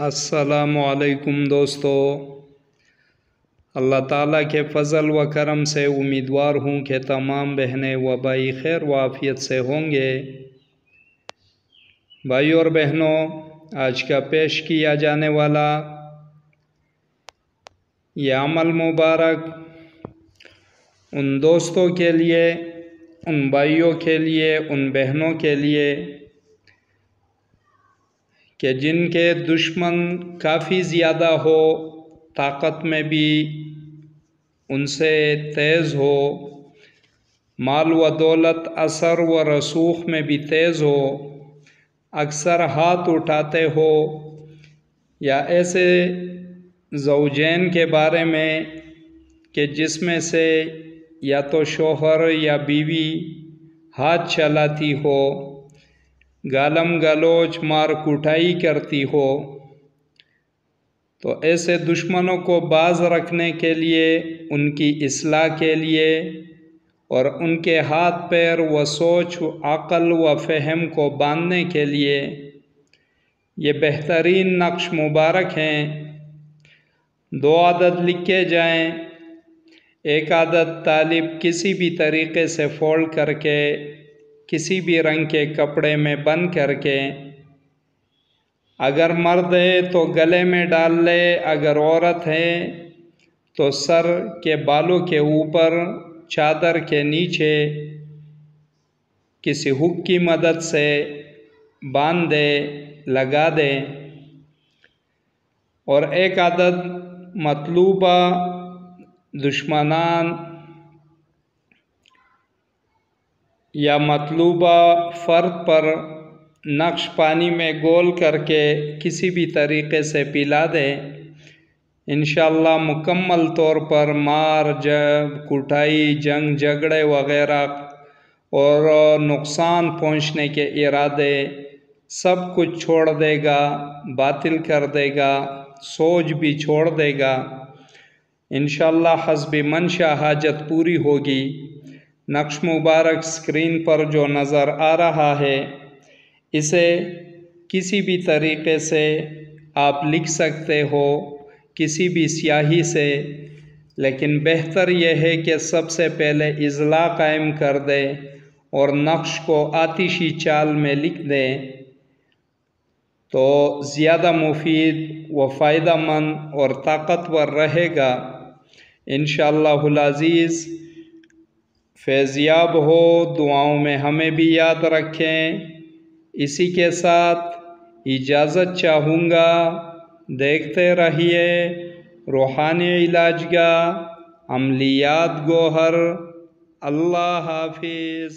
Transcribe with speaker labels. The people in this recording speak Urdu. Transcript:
Speaker 1: السلام علیکم دوستو، اللہ تعالیٰ کے فضل و کرم سے امیدوار ہوں کہ تمام بہنیں و بھائی خیر و عافیت سے ہوں گے۔ بھائی اور بہنوں، آج کا پیش کیا جانے والا یہ عمل مبارک ان دوستوں کے لیے، ان بھائیوں کے لیے، ان بہنوں کے لیے کہ جن کے دشمن کافی زیادہ ہو، طاقت میں بھی ان سے تیز ہو، مال و دولت اثر و رسوخ میں بھی تیز ہو، اکثر ہاتھ اٹھاتے ہو، یا ایسے زوجین کے بارے میں کہ جس میں سے یا تو شوہر یا بیوی ہاتھ چلاتی ہو، گالم گلوچ مار کٹائی کرتی ہو، تو ایسے دشمنوں کو باز رکھنے کے لیے، ان کی اصلاح کے لیے اور ان کے ہاتھ پیر و سوچ و عقل و فہم کو باندھنے کے لیے یہ بہترین نقش مبارک ہیں۔ 2 عدد لکھے جائیں، 1 عدد طالب کسی بھی طریقے سے فولڈ کر کے کسی بھی رنگ کے کپڑے میں بند کر کے، اگر مرد ہے تو گلے میں ڈال لے، اگر عورت ہے تو سر کے بالوں کے اوپر چادر کے نیچے کسی ہک کی مدد سے باندھ دے، لگا دے، اور 1 عدد مطلوبہ دشمنان یا مطلوبہ فرد پر نقش پانی میں گول کر کے کسی بھی طریقے سے پلا دے۔ انشاءاللہ مکمل طور پر مار کٹائی، جنگ جھگڑے وغیرہ اور نقصان پہنچنے کے ارادے سب کچھ چھوڑ دے گا، باطل کر دے گا، سوچ بھی چھوڑ دے گا۔ انشاءاللہ حسب منشا حاجت پوری ہوگی۔ نقش مبارک سکرین پر جو نظر آ رہا ہے، اسے کسی بھی طریقے سے آپ لکھ سکتے ہو، کسی بھی سیاہی سے، لیکن بہتر یہ ہے کہ سب سے پہلے اضلاع قائم کر دے اور نقش کو آتشی چال میں لکھ دے تو زیادہ مفید و فائدہ مند اور طاقتور رہے گا۔ انشاءاللہ العزیز فیضیاب ہو، دعاؤں میں ہمیں بھی یاد رکھیں۔ اسی کے ساتھ اجازت چاہوں گا، دیکھتے رہیے روحانی علاج گاہ، عملیات گوہر۔ اللہ حافظ۔